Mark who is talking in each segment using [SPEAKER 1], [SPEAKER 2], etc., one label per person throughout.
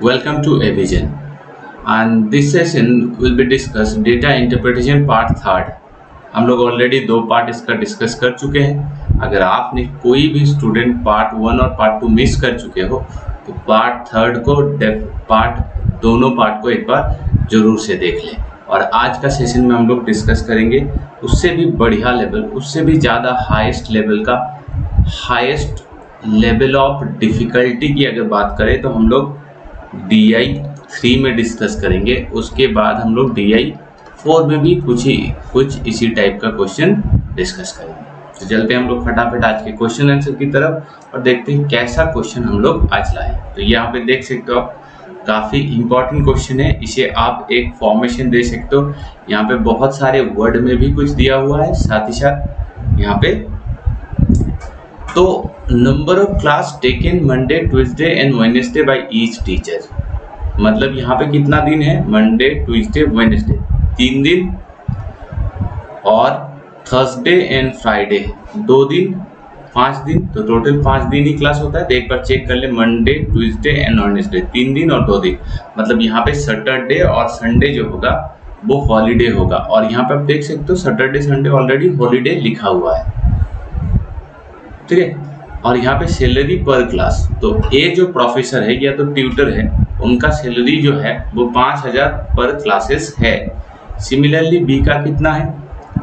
[SPEAKER 1] Welcome to Avision, and this session will be discussed data interpretation part third. हम लोग already 2 part इसका discuss कर चुके हैं। अगर आपने कोई भी स्टूडेंट पार्ट 1 और पार्ट 2 मिस कर चुके हो तो पार्ट थर्ड को दोनों पार्ट को एक बार जरूर से देख लें। और आज का सेशन में हम लोग डिस्कस करेंगे उससे भी बढ़िया लेवल, उससे भी ज़्यादा हाईएस्ट लेवल का, हाईएस्ट लेवल ऑफ डिफ़िकल्टी की अगर बात करें तो हम लोग DI 3 में डिस्कस करेंगे। उसके बाद हम लोग DI 4 में भी कुछ इसी टाइप का क्वेश्चन डिस्कस करेंगे। तो चलते हैं हम लोग फटाफट आज के क्वेश्चन आंसर की तरफ और देखते हैं कैसा क्वेश्चन हम लोग आज लाए। तो यहाँ पे देख सकते हो आप, काफ़ी इंपॉर्टेंट क्वेश्चन है। इसे आप एक फॉर्मेशन दे सकते हो। यहाँ पे बहुत सारे वर्ड में भी कुछ दिया हुआ है, साथ ही साथ यहाँ पे तो number of class taken Monday, Tuesday and Wednesday by each teacher, मतलब यहाँ पे कितना दिन है? मंडे, ट्यूसडे, वेडनेसडे 3 दिन, और थर्सडे एंड फ्राइडे 2 दिन, 5 दिन, तो टोटल 5 दिन ही क्लास होता है। तो एक बार चेक कर ले, मंडे, ट्यूसडे एंड वेडनेसडे 3 दिन और 2 दिन, मतलब यहाँ पे सैटरडे और संडे जो होगा वो हॉलीडे होगा। और यहाँ पे आप देख सकते हो सैटरडे संडे ऑलरेडी हॉलीडे लिखा हुआ है, ठीक है। और यहाँ पे सैलरी पर क्लास, तो ए जो प्रोफेसर है या तो ट्यूटर है, उनका सैलरी जो है वो 5000 पर क्लासेस है। सिमिलरली बी का कितना है?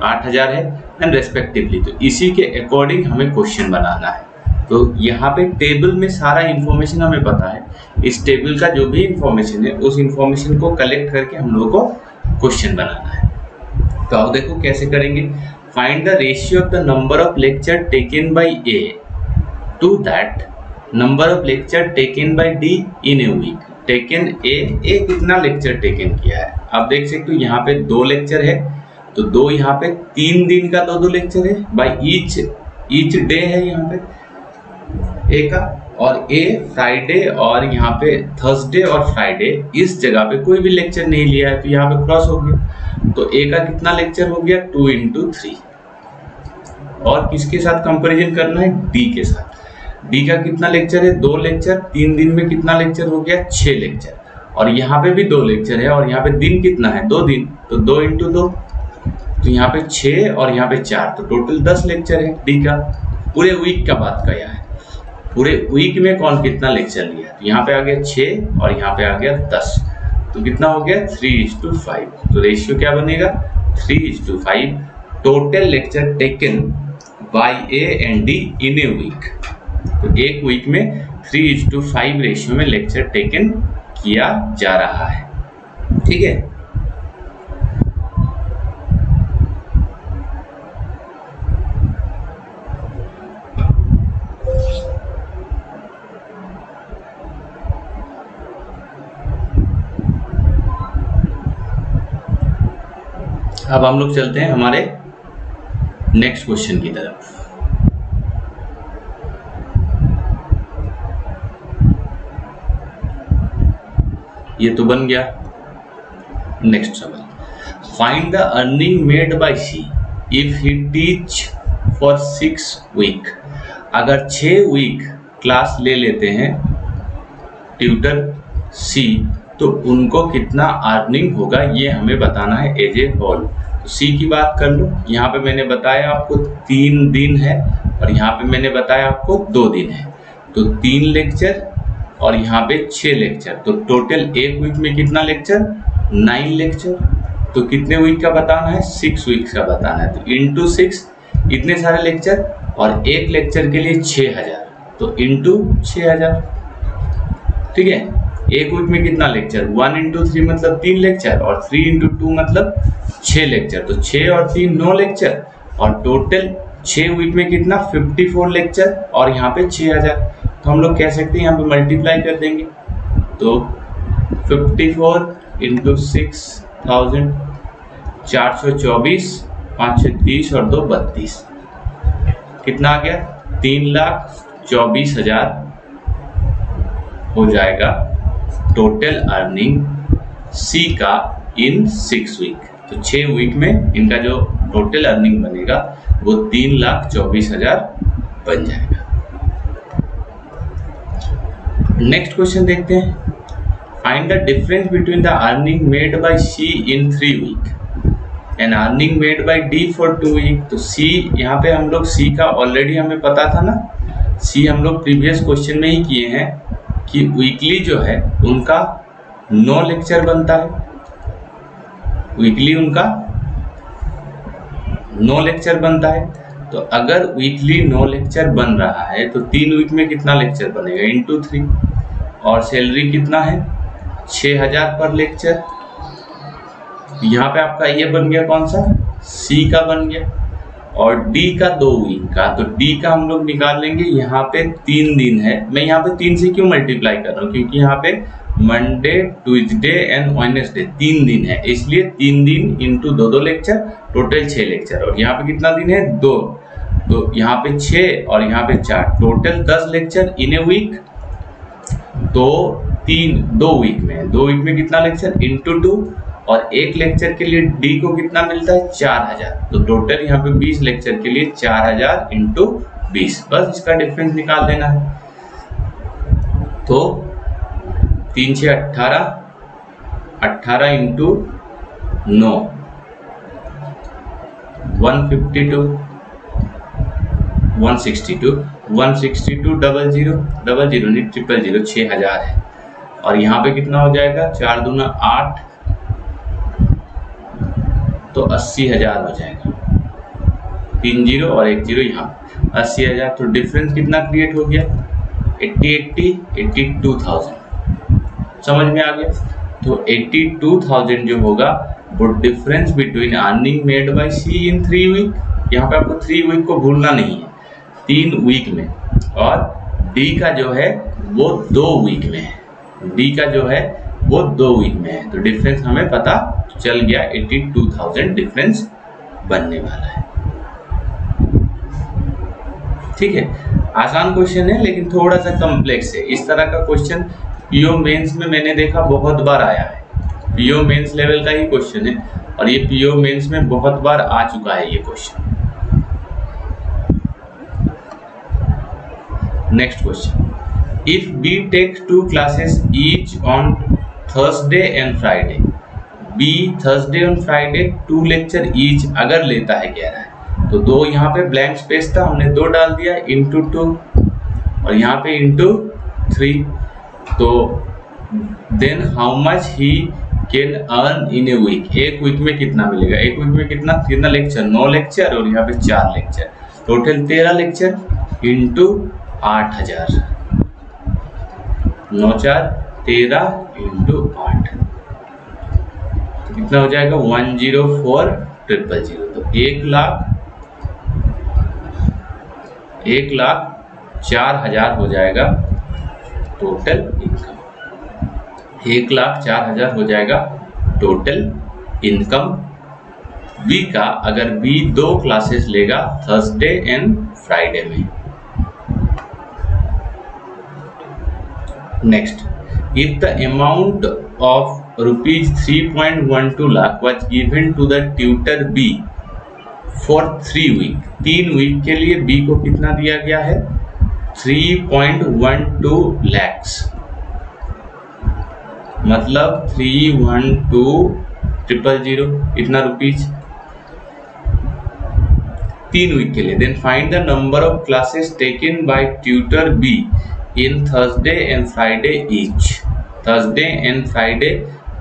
[SPEAKER 1] 8000 है एंड रेस्पेक्टिवली। तो इसी के अकॉर्डिंग हमें क्वेश्चन बनाना है। तो यहाँ पे टेबल में सारा इंफॉर्मेशन हमें पता है। इस टेबल का जो भी इंफॉर्मेशन है उस इंफॉर्मेशन को कलेक्ट करके हम लोगों को क्वेश्चन बनाना है। तो आओ देखो कैसे करेंगे। Find the ratio of the number of lecture taken by A to that number of lecture taken by D in a week. Taken A कितना लेक्चर टेकन किया है? आप देख सकते हो यहाँ पे 2 लेक्चर है, तो 2 यहाँ पे 3 दिन का 2 लेक्चर है बाय ईच डे है यहाँ पे ए का, और ए फ्राइडे और यहाँ पे थर्सडे और फ्राइडे इस जगह पे कोई भी लेक्चर नहीं लिया है, तो यहाँ पे क्रॉस हो गया। तो ए का कितना लेक्चर हो गया? 2 × 3। और किसके साथ कंपैरिजन करना है? डी के साथ। डी का कितना लेक्चर है? 2 लेक्चर। 3 दिन में कितना लेक्चर हो गया? 6 लेक्चर। और यहाँ पे भी 2 लेक्चर है और यहाँ पे दिन कितना है? 2 दिन, तो 2 × 2, तो यहाँ पे 6 और यहाँ पे 4, तो टोटल 10 लेक्चर है डी का। पूरे वीक का बात किया है, पूरे वीक में कौन कितना लेक्चर लिया? तो यहाँ पे आ गया 6 और यहाँ पे आ गया 10, तो कितना हो गया? 3:5। तो रेशियो क्या बनेगा? 3:5 total lecture taken by A and D in a week. तो एक वीक में 3:5 रेशियो में लेक्चर टेकन किया जा रहा है, ठीक है। अब हम लोग चलते हैं हमारे नेक्स्ट क्वेश्चन की तरफ। ये तो बन गया। नेक्स्ट सवाल, find the earning made by C if he teach for 6 week. अगर 6 वीक क्लास ले लेते हैं ट्यूटर सी, तो उनको कितना अर्निंग होगा ये हमें बताना है एज ए होल। तो सी की बात कर लो। यहाँ पे मैंने बताया आपको 3 दिन है और यहाँ पे मैंने बताया आपको 2 दिन है, तो 3 लेक्चर और यहाँ पे 6 लेक्चर, तो टोटल एक वीक में कितना लेक्चर? 9 लेक्चर। तो कितने वीक का बताना है? 6 वीक्स का बताना है। तो इंटू 6 इतने सारे लेक्चर, और एक लेक्चर के लिए 6000, तो इंटू 6000, ठीक है। एक वीक में कितना लेक्चर? 1 × 3 मतलब 3 लेक्चर, और 3 × 2 मतलब 6 लेक्चर, तो 6 और 3 9 लेक्चर, और टोटल 6 वीक में कितना? 54 लेक्चर, और यहाँ पे 6000। तो हम लोग कह सकते हैं यहाँ पे मल्टीप्लाई कर देंगे, तो 54 × 6000, 424, 5 × 30 और 2 32, कितना आ गया? 3,24,000 हो जाएगा टोटल अर्निंग सी का इन 6 वीक। तो 6 वीक में इनका जो टोटल अर्निंग बनेगा वो 3,24,000 बन जाएगा। नेक्स्ट क्वेश्चन देखते हैं। Find the difference between the earning made by C in 3 week and earning made by D for 2 week. तो सी यहाँ पे हम लोग सी का ऑलरेडी हमें पता था ना, सी हम लोग प्रीवियस क्वेश्चन में ही किए हैं कि वीकली जो है उनका 9 लेक्चर बनता है, वीकली उनका 9 लेक्चर बनता है। तो अगर वीकली 9 लेक्चर बन रहा है तो 3 वीक में कितना लेक्चर बनेगा इंटू 3, और सैलरी कितना है 6000 पर लेक्चर। यहाँ पे आपका ये बन गया कौन सा, सी का बन गया, और डी का 2 वीक का, तो डी का हम लोग निकाल लेंगे। यहाँ पे 3 दिन है, मैं यहाँ पे 3 से क्यों मल्टीप्लाई कर रहा हूँ, क्योंकि यहाँ पे मंडे ट्यूसडे एंड वेडनेसडे 3 दिन है, इसलिए 3 दिन इंटू 2 लेक्चर, टोटल 6 लेक्चर। और यहाँ पे कितना दिन है 2, तो यहाँ पे 6 और यहाँ पे 4, total 10 lecture in a week. तो 2 वीक में कितना लेक्चर इंटू 2, और 1 लेक्चर के लिए डी को कितना मिलता है 4000, तो टोटल यहाँ पे 20 लेक्चर के लिए 4000 इंटू 20, बस इसका डिफरेंस निकाल देना है। तो 3 से 18, 18 इंटू 9 152, 162, 162 00 नहीं 000 6000 है, और यहाँ पे कितना हो जाएगा 4 दूना 8, तो 80,000 हो जाएगा, 3 0 और 1 0 यहाँ 80,000। तो डिफरेंस कितना क्रिएट हो गया 82,000, समझ में आ गया। तो 82,000 जो होगा वो difference between earning made by C in 3 week, यहाँ पे आपको 3 वीक को भूलना नहीं है, 3 वीक में, और डी का जो है वो 2 वीक में है, डी का जो है वो 2 वीक में है। तो डिफरेंस हमें पता चल गया, 82,000 डिफरेंस बनने वाला है। ठीक है, आसान क्वेश्चन है लेकिन थोड़ा सा कॉम्प्लेक्स है। इस तरह का क्वेश्चन पीओ मेंस में मैंने देखा बहुत बार आया है, पीओ मेंस लेवल का ही क्वेश्चन है, और ये पीओ मेंस में बहुत बार आ चुका है ये question. Next question, if B takes 2 classes each on Thursday and Friday, B Thursday और फ्राइडे 2 लेक्चर ईच अगर लेता है कह रहा है, तो 2 यहाँ पे ब्लैंक स्पेस था, हमने 2 डाल दिया इंटू 2, और यहाँ पे इंटू 3, तो then how much he can earn in a week, एक वीक में कितना मिलेगा, एक वीक में कितना लेक्चर 9 लेक्चर, और यहाँ पे 4 lecture, total 13 lecture into 8000, 9 4 13 into 8, तो कितना हो जाएगा 104,000। तो 1,04,000 हो जाएगा टोटल इनकम, 1,04,000 हो जाएगा टोटल इनकम बी का, अगर बी 2 क्लासेस लेगा थर्सडे एंड फ्राइडे में। Next, if the amount of rupees 3.12 lakh was given to the tutor B for 3 week, 3 week के लिए B को कितना दिया गया है 3.12 lakhs, मतलब 312,000 इतना रुपीज 3 वीक के लिए। Then find the number of classes taken by tutor B in Thursday and Friday each, Thursday and Friday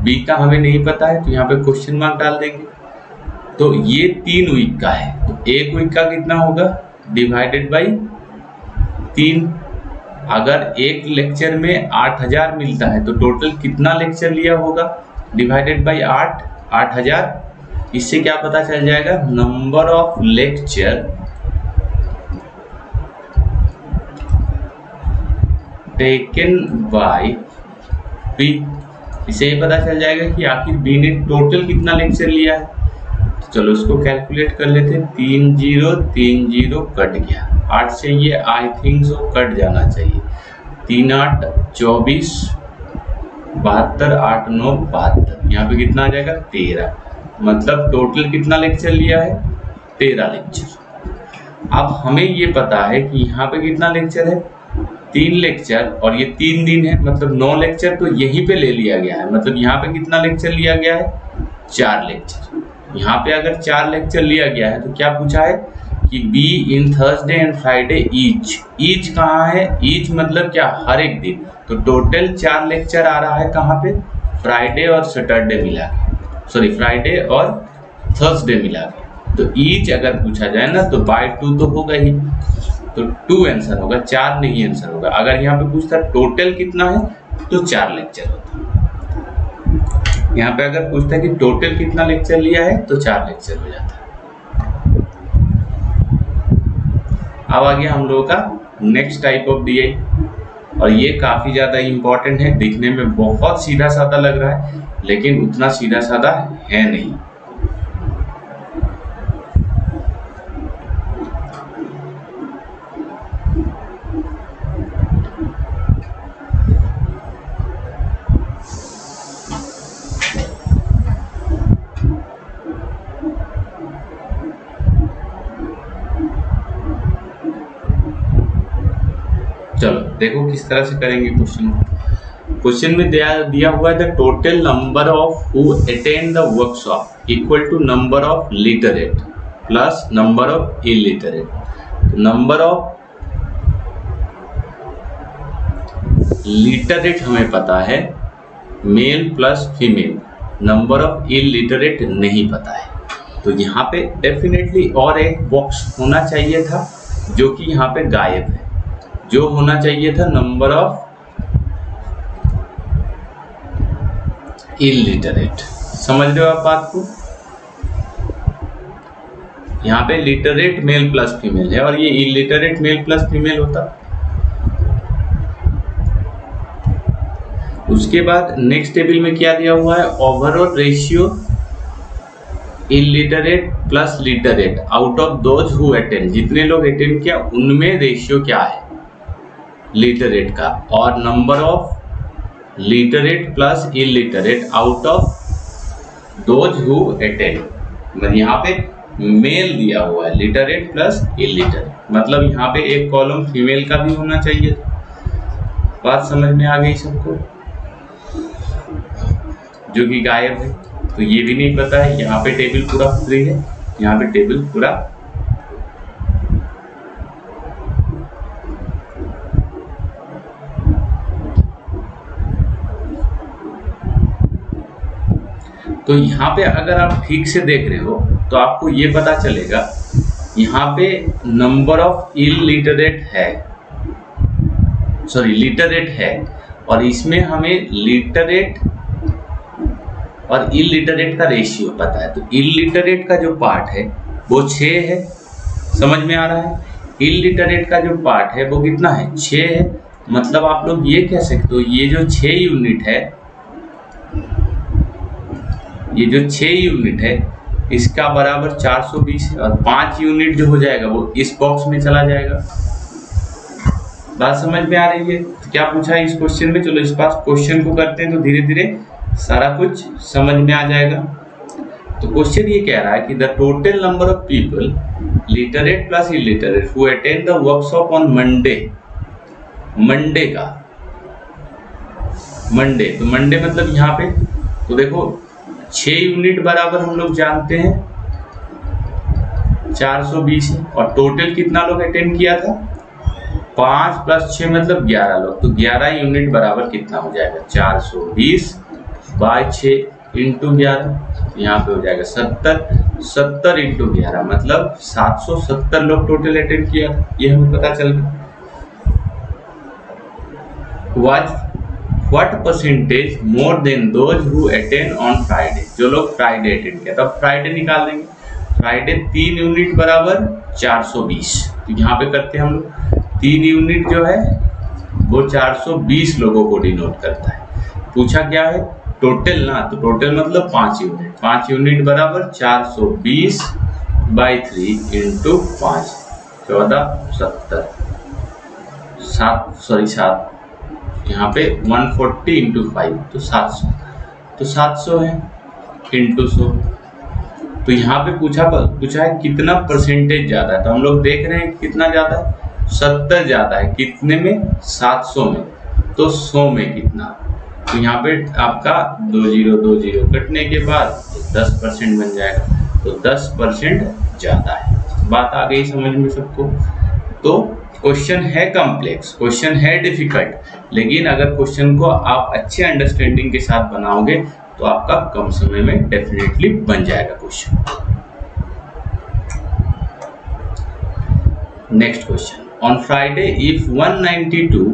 [SPEAKER 1] B का हमें नहीं पता है, तो यहाँ पे क्वेश्चन मार्क डाल देंगे। तो ये 3 वीक का है, तो 1 वीक का कितना होगा डिवाइडेड बाई 3, अगर 1 लेक्चर में 8000 मिलता है तो टोटल कितना लेक्चर लिया होगा डिवाइडेड बाई 8000, इससे क्या पता चल जाएगा number of lecture taken by B, इसे ये पता चल जाएगा कि आखिर बी ने टोटल कितना लेक्चर लिया है। तो चलो उसको कैलकुलेट कर लेते हैं, 3 0 3 0 कट गया, 8 से ये आई थिंक सो कट जाना चाहिए, 3 8 24 72 8 9 72, यहाँ पे कितना आ जाएगा 13, मतलब टोटल कितना लेक्चर लिया है 13 लेक्चर। अब हमें ये पता है कि यहाँ पे कितना लेक्चर है 3 लेक्चर और ये 3 दिन है, मतलब 9 लेक्चर तो यहीं पे ले लिया गया है। मतलब यहाँ पे कितना लेक्चर लिया गया है? 4 लेक्चर। यहाँ पे अगर 4 लेक्चर लिया गया है तो क्या पूछा है कि be in Thursday and Friday each. Each कहाँ है? ईच मतलब क्या? हर एक दिन। तो टोटल 4 लेक्चर आ रहा है कहाँ पे? फ्राइडे और सैटरडे मिला के, सॉरी फ्राइडे और थर्सडे मिला के। तो ईच अगर पूछा जाए ना तो बाय 2 तो होगा ही, तो 2 आंसर होगा, 4 नहीं आंसर होगा। अगर यहाँ पे पूछता टोटल कितना है तो 4 लेक्चर होता। यहाँ पे अगर पूछता है कि टोटल कितना लेक्चर लिया है तो 4 लेक्चर हो जाता है। अब आ गया हम लोगों का नेक्स्ट टाइप ऑफ डीआई, और ये काफी ज्यादा इंपॉर्टेंट है। दिखने में बहुत सीधा साधा लग रहा है लेकिन उतना सीधा साधा है नहीं। चलो देखो किस तरह से करेंगे क्वेश्चन। क्वेश्चन में दिया हुआ है the total number of who attend the workshop equal to number of literate plus number of illiterate. Number of literate हमें पता है, male plus female. Number of illiterate नहीं पता है। तो यहाँ पे डेफिनेटली और एक बॉक्स होना चाहिए था जो कि यहाँ पे गायब है। जो होना चाहिए था नंबर ऑफ इलिटरेट। समझ रहे हो आप बात को? यहाँ पे लिटरेट मेल प्लस फीमेल है और ये इलिटरेट मेल प्लस फीमेल होता। उसके बाद नेक्स्ट टेबल में क्या दिया हुआ है? Overall ratio illiterate plus literate out of those who attend. जितने लोग अटेंड किया उनमें रेशियो क्या है लिटरेट का, और number of literate plus illiterate out of those who attend. मतलब यहाँ पे मेल दिया हुआ है लिटरेट प्लस इलिटरेट, मतलब यहाँ पे एक कॉलम फीमेल का भी होना चाहिए। बात समझ में आ गई सबको? जो कि गायब है, तो ये भी नहीं पता है। यहाँ पे टेबल पूरा फ्री है, यहाँ पे टेबल पूरा तो यहाँ पे अगर आप ठीक से देख रहे हो तो आपको ये पता चलेगा यहाँ पे नंबर ऑफ इलिटरेट है, सॉरी लिटरेट है, और इसमें हमें लिटरेट और इलिटरेट का रेशियो पता है। तो इलिटरेट का जो पार्ट है वो 6 है, समझ में आ रहा है? इलिटरेट का जो पार्ट है वो कितना है? 6 है। मतलब आप लोग ये कह सकते हो ये जो 6 यूनिट है, ये जो 6 यूनिट है इसका बराबर 420 है, और 5 यूनिट जो हो जाएगा वो इस बॉक्स में चला जाएगा। बात समझ में आ रही है? तो क्या पूछा है इस क्वेश्चन में? चलो इस पास क्वेश्चन को करते हैं तो धीरे धीरे सारा कुछ समझ में आ जाएगा। तो क्वेश्चन ये कह रहा है कि the total number of people literate plus illiterate who attend the workshop on Monday. Monday का मंडे, तो मंडे मतलब यहाँ पे तो देखो 6 यूनिट बराबर हम लोग जानते हैं 420 है, और टोटल कितना लोग अटेंड किया था? 5 प्लस 6 मतलब 11 लोग। तो 11 यूनिट बराबर कितना हो जाएगा? 420 बाय 6 इंटू 11, यहाँ पे हो जाएगा 70। 70 इंटू 11 मतलब 770 लोग टोटल अटेंड किया था, ये हमें पता चल गया। What percentage more than those who attend on Friday? जो लोग फ्राइडे अटेंड किया, तब फ्राइडे निकाल देंगे। फ्राइडे 3 यूनिट बराबर 420, तो यहाँ पे करते हैं हम लोग 3 यूनिट जो है वो 420 लोगों को डिनोट करता है। पूछा क्या है? टोटल ना, तो टोटल मतलब 5 यूनिट। 5 यूनिट बराबर 420 बाई 3 इंटू 5, 1470, 7 यहाँ पे 140 इंटू 5 तो 700, तो 700 है इंटू 100। तो यहाँ पे पूछा है कितना परसेंटेज ज़्यादा है, तो हम लोग देख रहे हैं कितना ज़्यादा है। 70 ज्यादा है, कितने में? 700 में। तो 100 में कितना? तो यहाँ पे आपका 20 कटने के बाद 10% बन जाएगा, तो 10% ज्यादा है। बात आ गई समझ में सबको? तो क्वेश्चन है कॉम्प्लेक्स, क्वेश्चन है डिफिकल्ट, लेकिन अगर क्वेश्चन को आप अच्छे अंडरस्टैंडिंग के साथ बनाओगे तो आपका कम समय में डेफिनेटली बन जाएगा question. Next question, on Friday if 192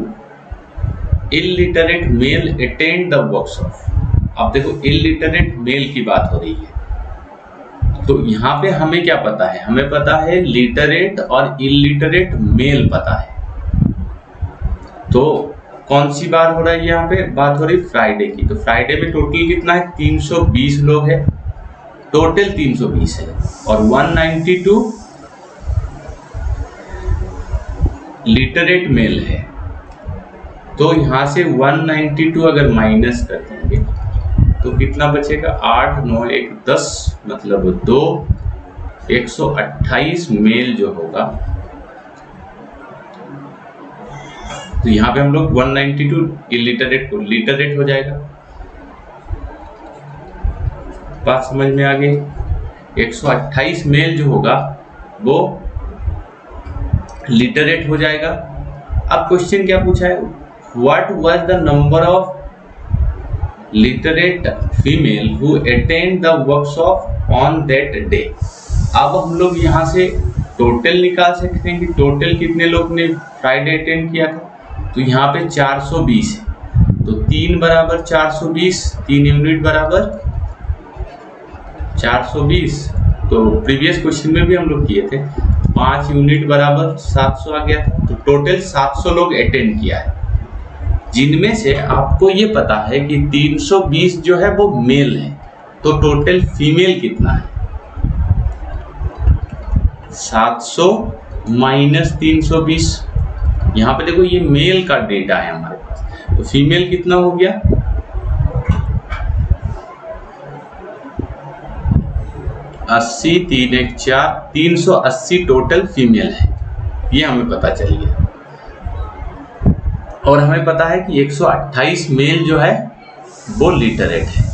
[SPEAKER 1] illiterate male attend the workshop. अब देखो इलिटरेट मेल की बात हो रही है, तो यहाँ पे हमें क्या पता है? हमें पता है लिटरेट और इलिटरेट मेल पता है। तो कौन सी बार हो रहा है? यहाँ पे बात हो रही फ्राइडे की। तो फ्राइडे में टोटल कितना है? 320 लोग है, टोटल 320 है, और 192 लिटरेट मेल है। तो यहाँ से 192 अगर माइनस कर देंगे तो कितना बचेगा? 8 9 1 10, मतलब 2, 128 मेल जो होगा। तो यहाँ पे हम लोग 192 इलिटरेट को लिटरेट हो जाएगा। बात समझ में आ गई? 128 मेल जो होगा वो लिटरेट हो जाएगा। अब क्वेश्चन क्या पूछा है? What was the number of literate female who attend the workshop on that day. अब हम लोग यहाँ से टोटल निकाल सकते हैं कि टोटल कितने लोग ने फ्राइडे अटेंड किया था। तो यहाँ पे 420 है, तो 3 बराबर 420, 3 यूनिट बराबर 420। तो प्रीवियस क्वेश्चन में भी हम लोग किए थे, 5 यूनिट बराबर 700 आ गया था। तो टोटल 700 लोग अटेंड किया है, जिनमें से आपको ये पता है कि 320 जो है वो मेल है। तो टोटल फीमेल कितना है? 700 माइनस 320। यहाँ पे देखो ये मेल का डेटा है हमारे पास, तो फीमेल कितना हो गया? 80 3 1 4, 380 टोटल फीमेल है, ये हमें पता चल गया। और हमें पता है कि 128 मेल जो है वो लिटरेट है।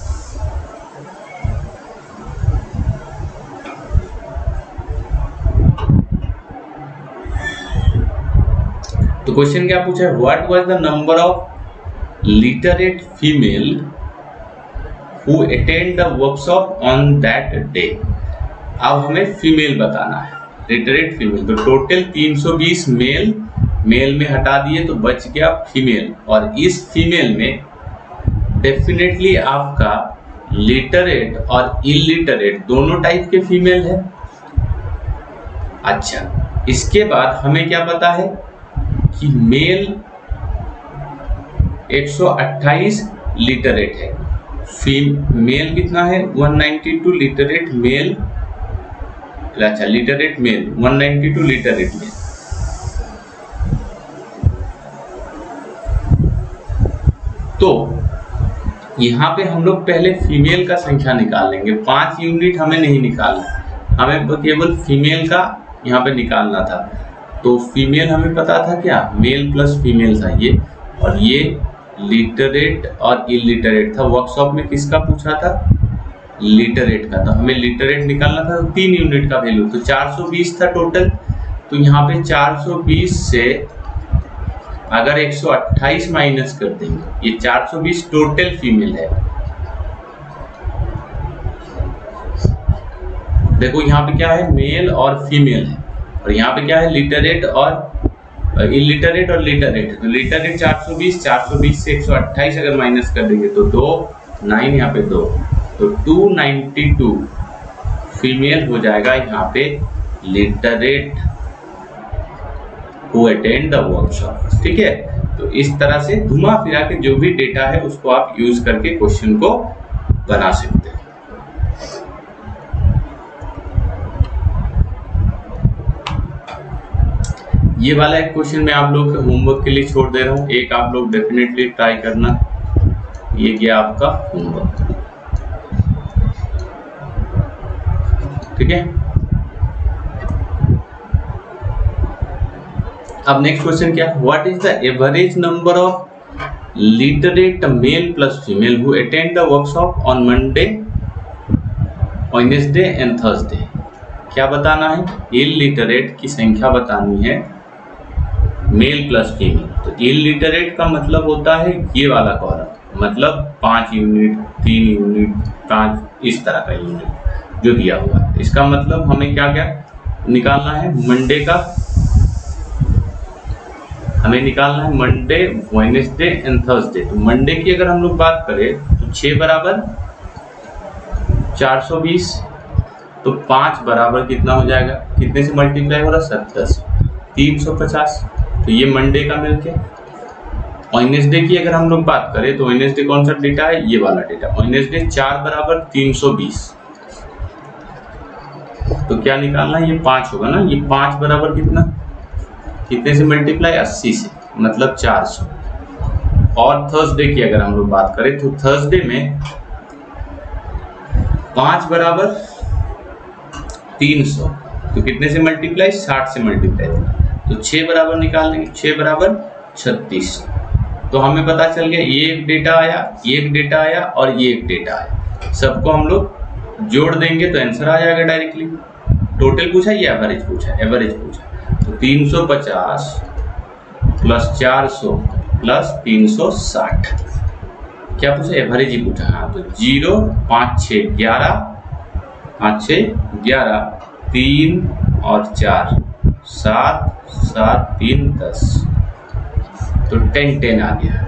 [SPEAKER 1] तो क्वेश्चन क्या पूछा है? What was the number of literate female who attend the workshop on that day. अब हमें फीमेल बताना है, लिटरेट फीमेल। तो टोटल 320 मेल, मेल में हटा दिए तो बच गया फीमेल, और इस फीमेल में डेफिनेटली आपका लिटरेट और इलिटरेट दोनों टाइप के फीमेल है। अच्छा, इसके बाद हमें क्या पता है कि मेल 128 लिटरेट है, फीमेल कितना है? 192 लिटरेट मेल। अच्छा, लिटरेट मेल 192 लिटरेट मेल। तो यहाँ पे हम लोग पहले फीमेल का संख्या निकाल लेंगे। 5 यूनिट हमें नहीं निकालना, हमें केवल फीमेल का यहाँ पे निकालना था। तो फीमेल हमें पता था क्या? मेल प्लस फीमेल था ये, और ये लिटरेट और इलिटरेट था। वर्कशॉप में किसका पूछा था? लिटरेट का। तो हमें लिटरेट निकालना था, तो 3 यूनिट का वैल्यू, तो 420 था टोटल। तो यहाँ पे 420 से अगर 128 माइनस कर देंगे, ये 420 टोटल फीमेल है। देखो यहाँ पे क्या है? मेल और फीमेल है, और यहाँ पे क्या है? लिटरेट और इलिटरेट और लिटरेट। तो लिटरेट 420, 420 से 128 अगर माइनस कर देंगे तो 2 9, यहाँ पे 2, तो 292 फीमेल हो जाएगा यहाँ पे literate who attend the workshop. ठीक है, तो इस तरह से घुमा फिरा के जो भी डेटा है उसको आप यूज करके क्वेश्चन को बना सकते हैं। ये वाला एक क्वेश्चन मैं आप लोग के होमवर्क के लिए छोड़ दे रहा हूँ, एक आप लोग डेफिनेटली ट्राई करना। ये गया आपका होमवर्क, ठीक है। अब नेक्स्ट क्वेश्चन क्या, what is the average number of literate male plus female who attend the workshop on Monday, Wednesday and Thursday. क्या बताना है, इलिटरेट की संख्या बतानी है मेल प्लस फीमेल। तो इलिटरेट का मतलब होता है ये वाला कॉलम, मतलब 5 यूनिट, 3 यूनिट, 5 इस तरह का यूनिट जो दिया हुआ है। इसका मतलब हमें क्या क्या निकालना है, मंडे का हमें निकालना है, मंडे, वेडनेसडे एंड थर्सडे। तो मंडे की अगर हम लोग बात करें तो 6 बराबर 420, तो 5 बराबर कितना हो जाएगा, कितने से मल्टीप्लाई हो रहा, 70 से, 350। तो ये मंडे का मिलके। वेडनेसडे की अगर हम लोग बात करें तो वेडनेसडे कौन सा डेटा है, ये वाला डेटा। वेडनेसडे 4 बराबर 320, तो क्या निकालना है, ये 5 होगा ना। ये 5 बराबर कितना, कितने से मल्टीप्लाई, 80 से, मतलब 400। और थर्सडे की अगर हम लोग बात करें तो थर्सडे में 5 बराबर 300, तो कितने से मल्टीप्लाई, 60 से मल्टीप्लाई। तो 6 बराबर निकाल लेंगे, 6 बराबर 36। तो हमें पता चल गया ये एक डेटा आया, ये एक डेटा आया और ये एक डेटा आया। सबको हम लोग जोड़ देंगे तो आंसर आ जाएगा डायरेक्टली। टोटल पूछा या एवरेज पूछा, एवरेज पूछा। तो 350 प्लस 400 प्लस 360, क्या पूछा, एवरेज ही पूछा। हाँ, तो 0 5 6 11, 5 6 11, 3 और 4 7 7 3 10, तो 10 10 आ गया।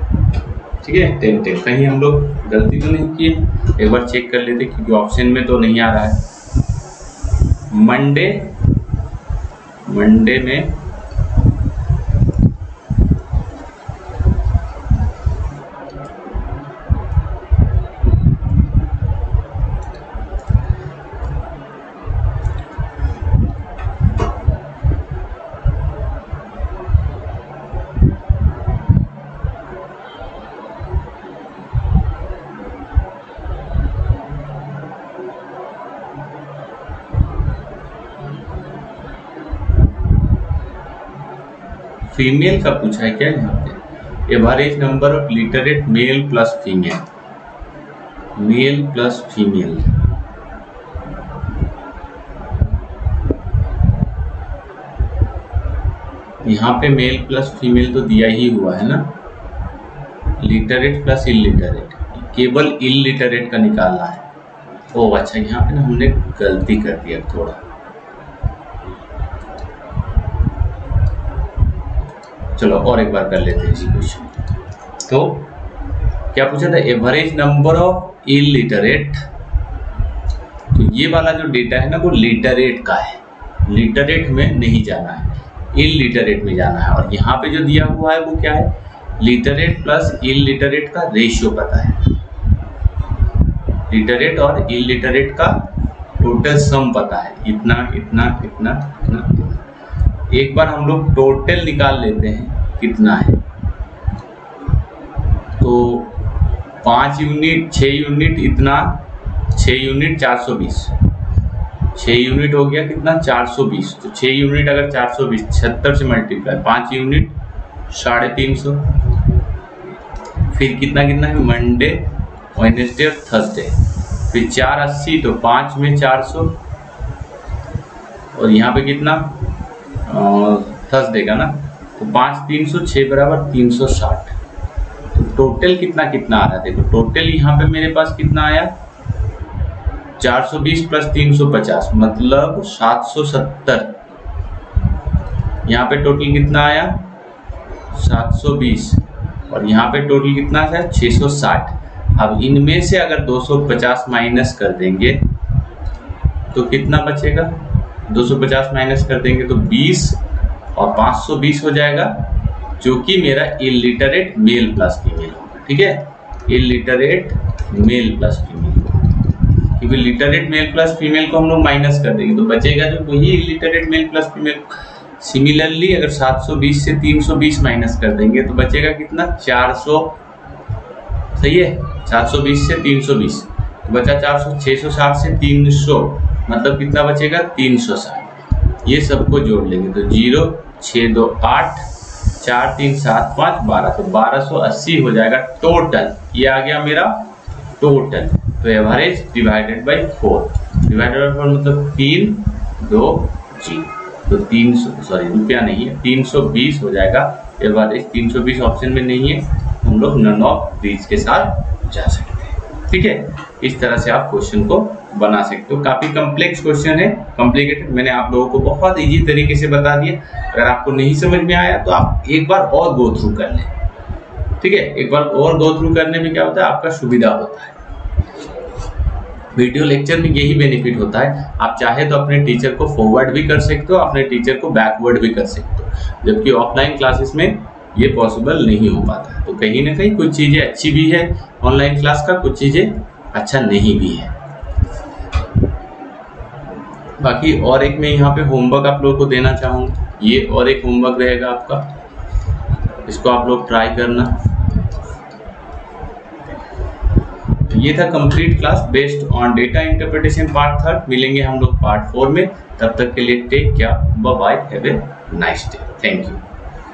[SPEAKER 1] ठीक है, 10 10। कहीं हम लोग गलती तो नहीं किए, एक बार चेक कर लेते क्योंकि ऑप्शन में तो नहीं आ रहा है। मंडे में फीमेल का पूछा है क्या, यहाँ पे average number of literate male plus female, male plus female. यहाँ पे मेल प्लस फीमेल तो दिया ही हुआ है ना, लिटरेट प्लस इलिटरेट, केवल इलिटरेट का निकालना है। ओह अच्छा, यहाँ पे ना हमने गलती कर दिया थोड़ा। चलो और एक बार कर लेते हैं इसी क्वेश्चन। तो क्या पूछा था, एवरेज नंबर ऑफ इलिटरेट। तो ये वाला जो डेटा है ना वो लिटरेट का है, लिटरेट में नहीं जाना है, इलिटरेट में जाना है। और यहाँ पे जो दिया हुआ है वो क्या है, लिटरेट प्लस इलिटरेट का रेशियो पता है, लिटरेट और इलिटरेट का टोटल सम पता है, इतना इतना इतना इतना इतना। एक बार हम लोग टोटल निकाल लेते हैं कितना है। तो 5 यूनिट, 6 यूनिट इतना, 6 यूनिट 420, 6 यूनिट हो गया कितना, 420। तो 6 यूनिट अगर 420, 76 से मल्टीप्लाई, 5 यूनिट 350। फिर कितना कितना है, मंडे, वेडनेसडे और थर्सडे। फिर 480, तो 5 में 400, और यहाँ पे कितना, थर्सडे का ना, तो 5 300, 6 बराबर 360। तो टोटल कितना कितना आ रहा है, देखो टोटल यहाँ पे मेरे पास कितना आया, 420 प्लस 350 मतलब 770। यहाँ पे टोटल कितना आया, 720, और यहाँ पे टोटल कितना है, 660। अब इनमें से अगर 250 माइनस कर देंगे तो कितना बचेगा, 250 माइनस कर देंगे तो 20 और 520 हो जाएगा, जो कि मेरा इलिटरेट मेल प्लस फीमेल होगा। ठीक है, इलिटरेट मेल प्लस फीमेल, क्योंकि लिटरेट मेल प्लस फीमेल को हम लोग माइनस कर देंगे तो बचेगा जो वही illiterate male plus female. Similarly अगर 720 से 320 माइनस कर देंगे तो बचेगा कितना, 400। सही है, 720 से 320 तो बचा 400, 660 से 300 मतलब कितना बचेगा, 360। ये सबको जोड़ लेंगे तो 0 6 2 8 4 3 7 5 12, तो 1280 हो जाएगा टोटल। ये आ गया मेरा टोटल। तो average divided by 4, divided by 4 मतलब 3 2 0, तो 300 सॉरी रुपया नहीं है 320 हो जाएगा एवरेज। 320 ऑप्शन में नहीं है, हम लोग नन ऑफ दीज के साथ जा सकते हैं। ठीक है, इस तरह से आप क्वेश्चन को बना सकते हो। काफी कॉम्प्लेक्स क्वेश्चन है, कॉम्प्लिकेटेड, मैंने आप लोगों को बहुत इजी तरीके से बता दिया। अगर आपको नहीं समझ में आया तो आप एक बार और गो थ्रू कर लें। ठीक है, एक बार और गो थ्रू करने में क्या होता है, आपका सुविधा होता है। वीडियो लेक्चर में यही बेनिफिट होता है, आप चाहे तो अपने टीचर को फॉरवर्ड भी कर सकते हो, अपने टीचर को बैकवर्ड भी कर सकते हो, जबकि ऑफलाइन क्लासेस में ये पॉसिबल नहीं हो पाता। तो कहीं ना कहीं कुछ चीज़ें अच्छी भी है ऑनलाइन क्लास का, कुछ चीज़ें अच्छा नहीं भी है। बाकी और एक मैं यहाँ पे होमवर्क आप लोगों को देना चाहूँगा, ये और एक होमवर्क रहेगा आपका, इसको आप लोग ट्राई करना। ये था complete class based on data interpretation part 3। मिलेंगे हम लोग पार्ट 4 में, तब तक के लिए take care, bye bye, have a nice day, thank you.